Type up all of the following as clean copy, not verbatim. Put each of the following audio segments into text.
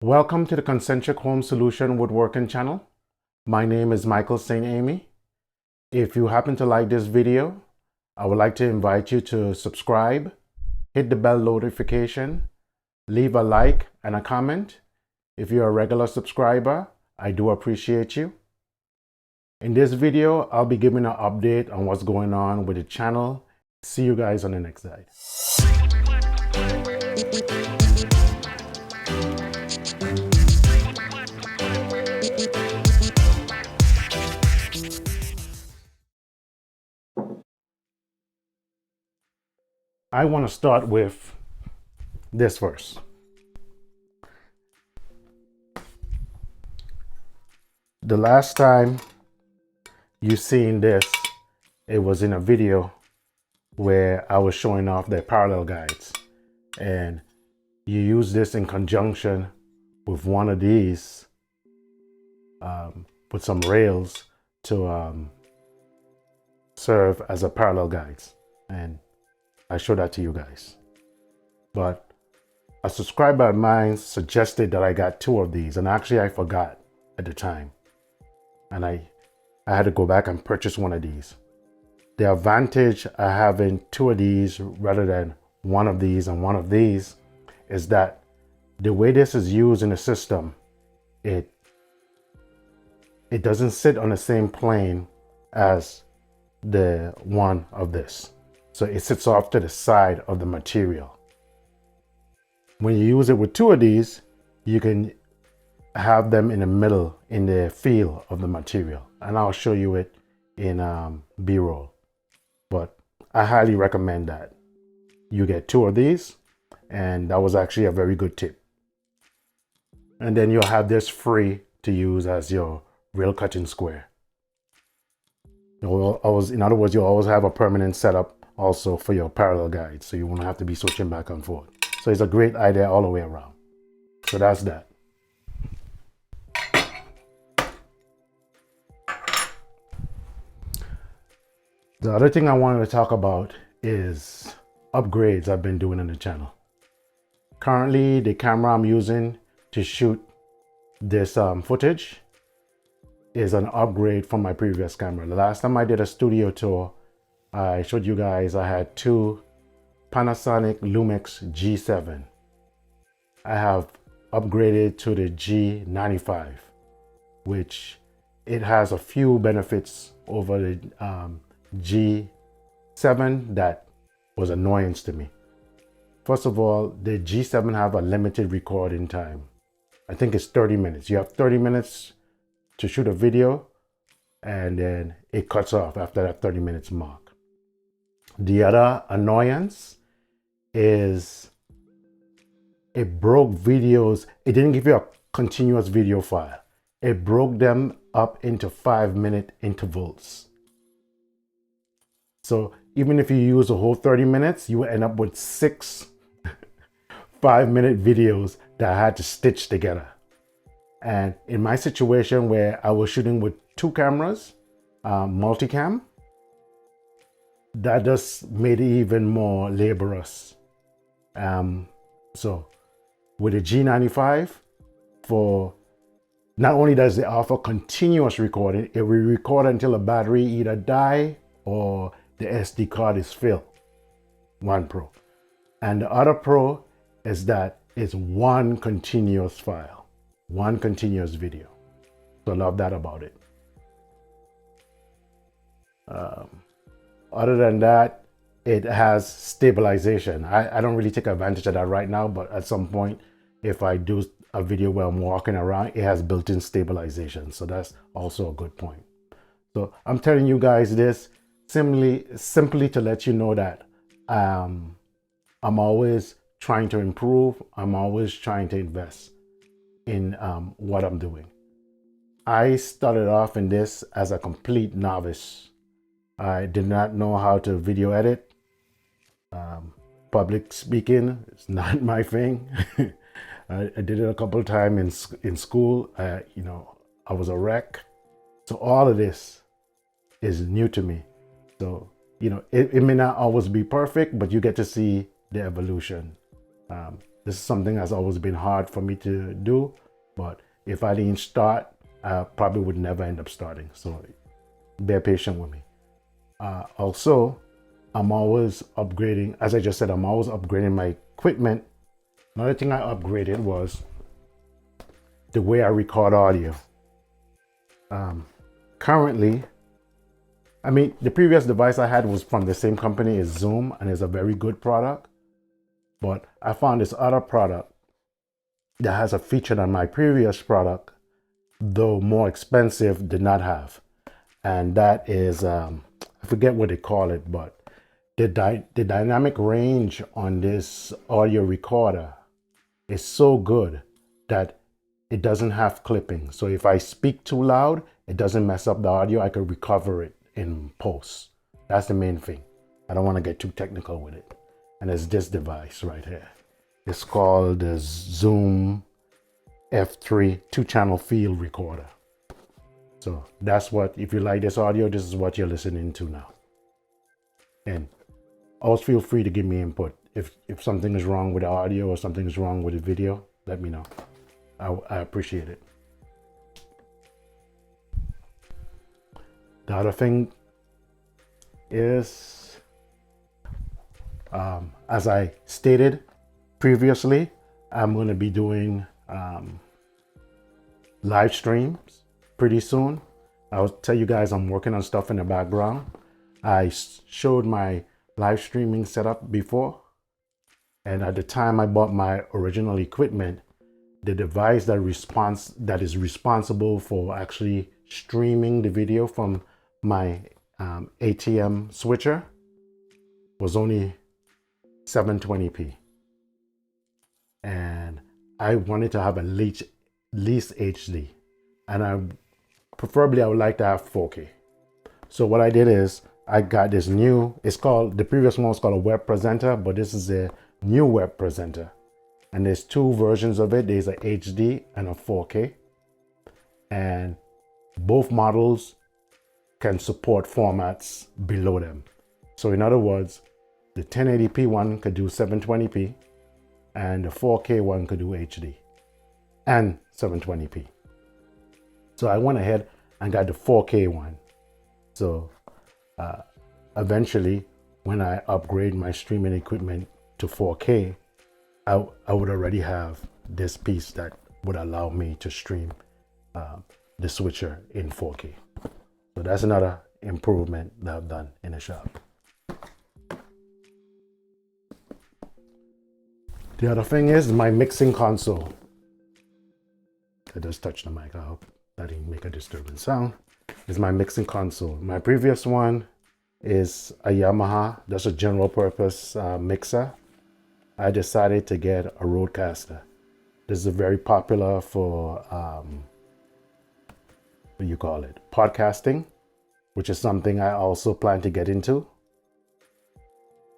Welcome to the Concentric Home Solution Woodworking channel. My name is Michael St. Amy. If you happen to like this video, I would like to invite you to subscribe, hit the bell notification, leave a like and a comment. If you're a regular subscriber, I do appreciate you. In this video, I'll be giving an update on what's going on with the channel. See you guys on the next slide. I want to start with this first. The last time you seen this, it was in a video where I was showing off the parallel guides, and you use this in conjunction with one of these with some rails to serve as a parallel guides, and I showed that to you guys. But a subscriber of mine suggested that I got two of these, and actually I forgot at the time, and I had to go back and purchase one of these. The advantage of having two of these rather than one of these and one of these is that the way this is used in the system, it doesn't sit on the same plane as the one of this. So it sits off to the side of the material. When you use it with two of these, you can have them in the middle in the feel of the material. And I'll show you it in B-roll. But I highly recommend that you get two of these. And that was actually a very good tip. And then you'll have this free to use as your rail cutting square. In other words, you'll always have a permanent setup also for your parallel guides, so you won't have to be switching back and forth. So it's a great idea all the way around. So that's that. The other thing I wanted to talk about is upgrades I've been doing on the channel. Currently, the camera I'm using to shoot this footage is an upgrade from my previous camera. The last time I did a studio tour, I showed you guys I had two Panasonic LUMIX G7. I have upgraded to the G95, which it has a few benefits over the G7 that was annoyance to me. First of all, the G7 have a limited recording time. I think it's 30 minutes. You have 30 minutes to shoot a video, and then it cuts off after that 30 minutes mark. The other annoyance is it broke videos. It didn't give you a continuous video file. It broke them up into 5-minute intervals. So even if you use a whole 30 minutes, you will end up with 6 5-minute videos that I had to stitch together. And in my situation where I was shooting with 2 cameras, multicam, that just made it even more laborious. So with the G95, for not only does it offer continuous recording, it will record until the battery either die or the SD card is filled. One pro. And the other pro is that it's one continuous file, one continuous video. So I love that about it. Other than that, it has stabilization. I don't really take advantage of that right now, but at some point, if I do a video where I'm walking around, it has built-in stabilization. So that's also a good point. So I'm telling you guys this simply to let you know that I'm always trying to improve. I'm always trying to invest in what I'm doing. I started off in this as a complete novice. I did not know how to video edit. Public speaking is not my thing. I did it a couple of times in school. You know, I was a wreck. So all of this is new to me. So, you know, it may not always be perfect, but you get to see the evolution This is something that's always been hard for me to do, but if I didn't start, I probably would never end up starting. So bear patient with me. Also, I'm always upgrading. As I just said, I'm always upgrading my equipment. Another thing I upgraded was the way I record audio. Currently, I mean, the previous device I had was from the same company as Zoom, and it's a very good product. But I found this other product that has a feature that my previous product, though more expensive, did not have. And that is, I forget what they call it, but the dynamic range on this audio recorder is so good that it doesn't have clipping. So if I speak too loud, it doesn't mess up the audio. I could recover it in post. That's the main thing. I don't want to get too technical with it. And it's this device right here. It's called the Zoom F3 2-channel field recorder. So that's what, if you like this audio, this is what you're listening to now. And always feel free to give me input. If something is wrong with the audio or something is wrong with the video, let me know. I appreciate it. The other thing is, as I stated previously, I'm going to be doing live streams pretty soon. I'll tell you guys I'm working on stuff in the background. I showed my live streaming setup before, and at the time I bought my original equipment, the device that is responsible for actually streaming the video from my ATM switcher was only 720p, and I wanted to have at least HD, and I would like to have 4K. So what I did is I got this new, it's called, the previous one was called a web presenter, but this is a new web presenter, and there's two versions of it. There's a HD and a 4K, and both models can support formats below them. So in other words, the 1080p one could do 720p, and the 4K one could do HD and 720p. So I went ahead and got the 4K one. So eventually, when I upgrade my streaming equipment to 4K, I would already have this piece that would allow me to stream the switcher in 4K. So that's another improvement that I've done in the shop. The other thing is my mixing console. I just touched the mic. I hope that didn't make a disturbing sound. It's my mixing console. My previous one is a Yamaha. That's a general purpose mixer. I decided to get a Rodecaster. This is very popular for what do you call it? Podcasting, which is something I also plan to get into.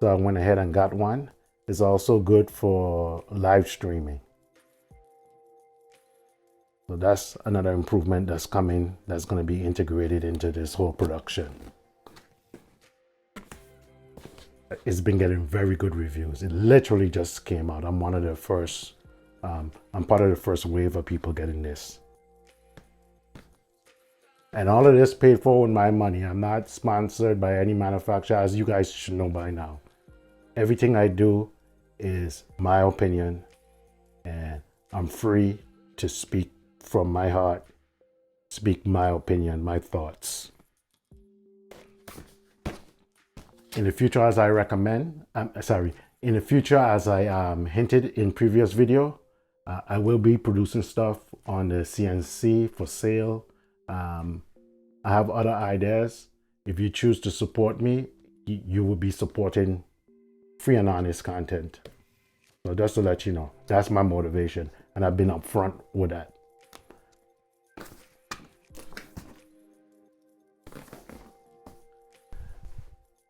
So I went ahead and got one. It's also good for live streaming. So that's another improvement that's coming, that's going to be integrated into this whole production. It's been getting very good reviews. It literally just came out. I'm one of the first, I'm part of the first wave of people getting this. And all of this paid for with my money. I'm not sponsored by any manufacturer, as you guys should know by now. Everything I do is my opinion, and I'm free to speak from my heart, speak my opinion, my thoughts. In the future, as I recommend, in the future, as I hinted in previous video, I will be producing stuff on the CNC for sale. I have other ideas. If you choose to support me, you will be supporting free and honest content. So just to let you know, that's my motivation, and I've been upfront with that.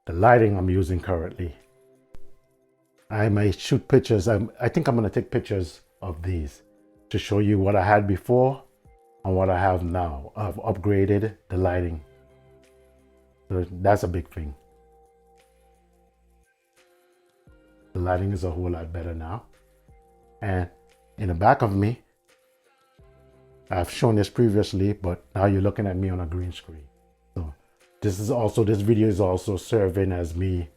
The lighting I'm using currently, I may shoot pictures. I think I'm going to take pictures of these to show you what I had before and what I have now. I've upgraded the lighting. So that's a big thing. The lighting is a whole lot better now. And in the back of me, I've shown this previously, but now you're looking at me on a green screen. So this video is also serving as me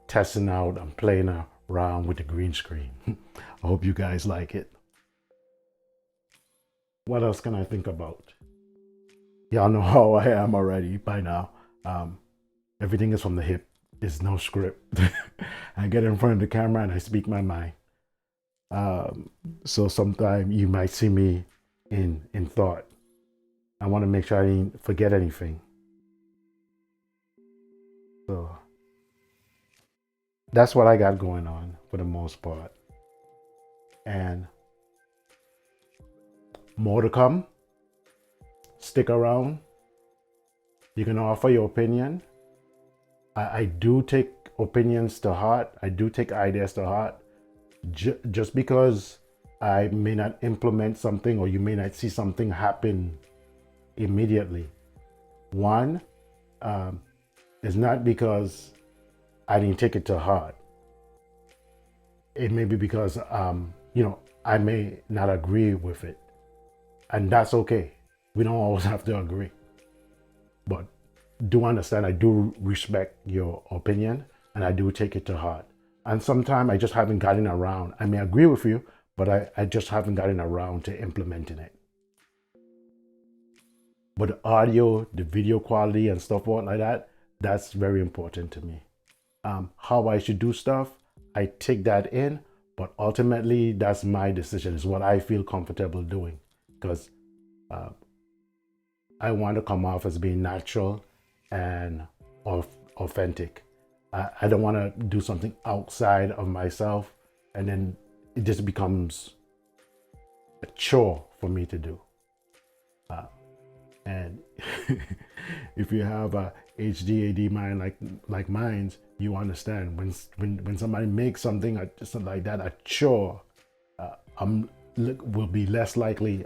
testing out and playing around with the green screen. I hope you guys like it. What else can I think about? Y'all know how I am already by now. Everything is from the hip. There's no script. I get in front of the camera and I speak my mind. So sometimes you might see me in thought. I want to make sure I didn't forget anything. So that's what I got going on for the most part. And more to come. Stick around. You can offer your opinion. I do take opinions to heart. I do take ideas to heart. Just because I may not implement something or you may not see something happen immediately. One, it's not because I didn't take it to heart. It may be because, I may not agree with it. And that's okay. We don't always have to agree. But do understand, I do respect your opinion and I do take it to heart. And sometimes I just haven't gotten around. I may agree with you, but I just haven't gotten around to implementing it. But the audio, the video quality and stuff like that, that's very important to me. How I should do stuff, I take that in, but ultimately that's my decision. It's what I feel comfortable doing, because I want to come off as being natural and authentic. I don't want to do something outside of myself and then it just becomes a chore for me to do. And if you have a HDAD mind like mine, you understand when somebody makes something like that a chore, I would be less likely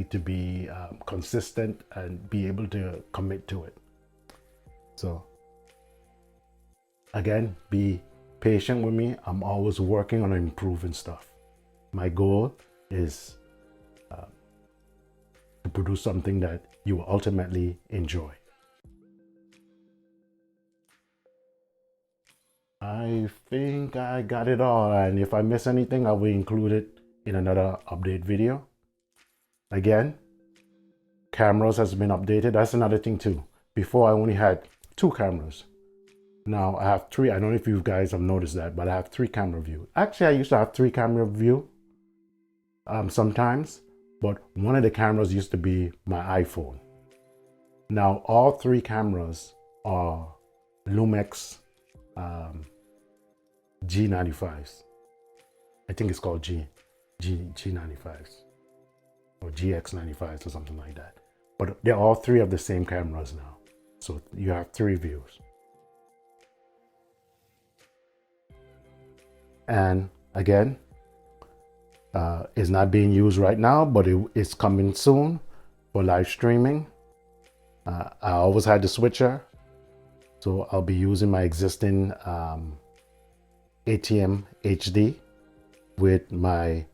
to be consistent and be able to commit to it. So again, be patient with me. I'm always working on improving stuff. My goal is to produce something that you will ultimately enjoy. I think I got it all, and if I miss anything, I will include it in another update video. Again, cameras has been updated. That's another thing too. Before I only had 2 cameras. Now I have 3. I don't know if you guys have noticed that, but I have 3 camera view. Actually, I used to have 3 camera view sometimes, but one of the cameras used to be my iPhone. Now all 3 cameras are LUMIX G95s. I think it's called G95s or GX95s or something like that. But they're all 3 of the same cameras now. So you have 3 views. And again, it's not being used right now, but it's coming soon for live streaming. I always had the switcher, so I'll be using my existing ATM HD with my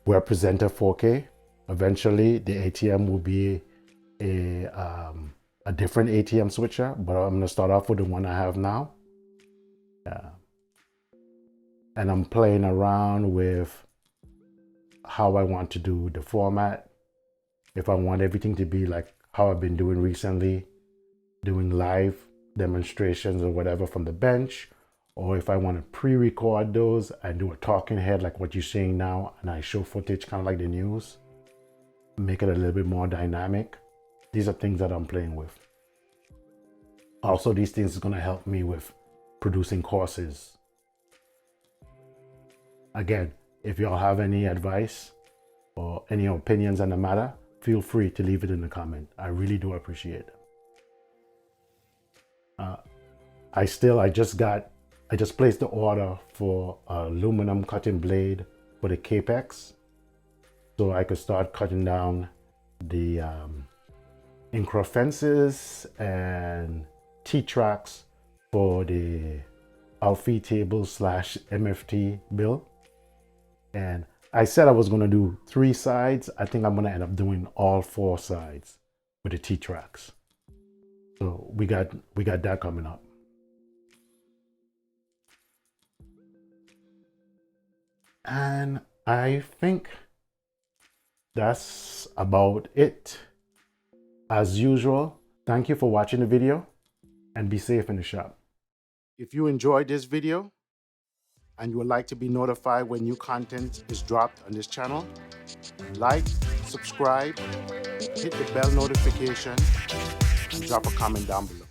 Web Presenter 4K. Eventually, the ATM will be a different ATM switcher, but I'm going to start off with the one I have now. And I'm playing around with how I want to do the format. If I want everything to be like how I've been doing recently, doing live demonstrations or whatever from the bench, or if I want to pre-record those and do a talking head like what you're seeing now, and I show footage kind of like the news, make it a little bit more dynamic. These are things that I'm playing with. Also, these things are going to help me with producing courses. Again, if y'all have any advice or any opinions on the matter, feel free to leave it in the comment. I really do appreciate it. I just placed the order for aluminum cutting blade for the Capex, so I could start cutting down the Incra fences and T-tracks for the Alfie table / MFT build. And I said I was going to do 3 sides. I think I'm going to end up doing all 4 sides with the T-tracks. So we got that coming up. And I think that's about it. As usual, thank you for watching the video and be safe in the shop. If you enjoyed this video and you would like to be notified when new content is dropped on this channel, like, subscribe, hit the bell notification, and drop a comment down below.